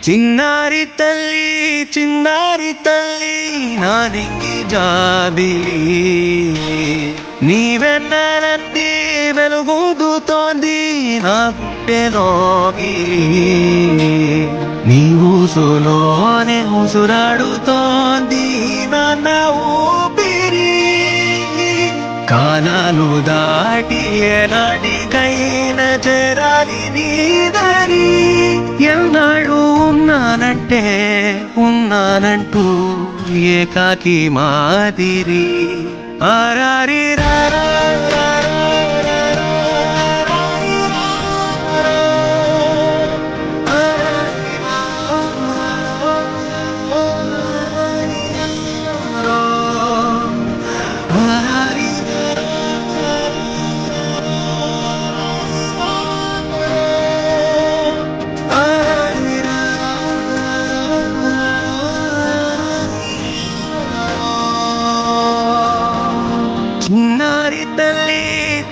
చిన్నారి తల్లి చిన్నారి తల్లి నా నింగి జాబిలి నీవెన్నరంది వెలుగుతోంది నా గుండెలోకి నీ ఊసులోనే ఉసురాడుతోంది నాన్న ఊపిరి కాలాలు దాటి ఎలాంటికైనా చేరాలి నీ దారి ఎన్నాడు ఉన్నానంటూ ఏకాకి మాదిరి ఆరారి రారా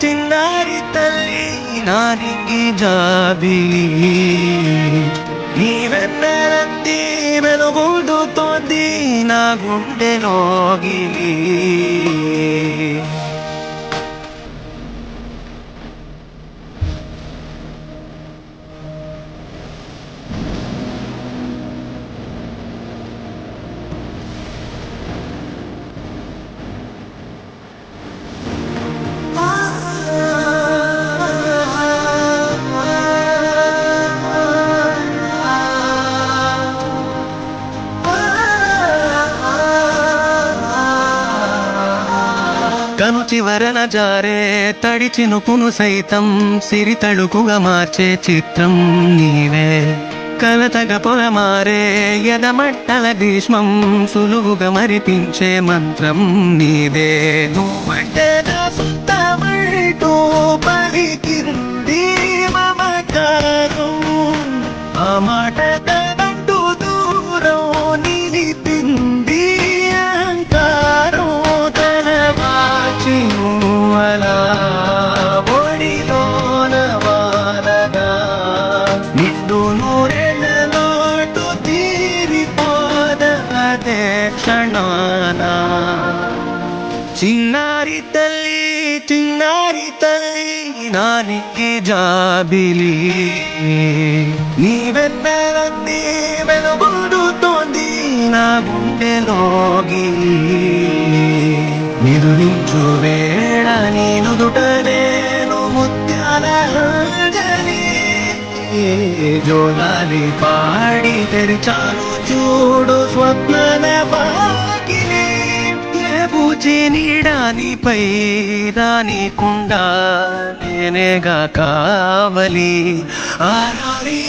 చిన్నారి తల్లి నా నింగి జాబిలి నీవెన్నరంది వెలుగుతోంది నా గుండెలోగిలి కను చివరన జారే తడి చినుకును సైతం సిరి తళుకుగా మార్చే చిత్రం నీవే కలతగా పొలమారే ఎదమట్టల భీష్మం సులువుగా మరిపించే మంత్రం నీవే నువ్వంటే నా సొంతమంటూ పలికింది మమకారం ఆ మాట తనంటూ దూరం నిలిపింది అహంకారం అలా ఒడిలోన వాలగా నిండు నూరెళ్ళ లోటు తీరిపోదే క్షణాన చిన్నారి తల్లి నా నింగి జాబిలి నీవెన్నరంది వెలుగుతోంది నా గుండెలోగిలి నిదురించు వేళ నీ నుదుట నేను ముత్యాల అంజలి జోలాలి పాడి తెరిచాను చూడు స్వప్నల బాగిలి పూచి నీడానిపై రానికుండా నేనేగా కావలి ఆరారి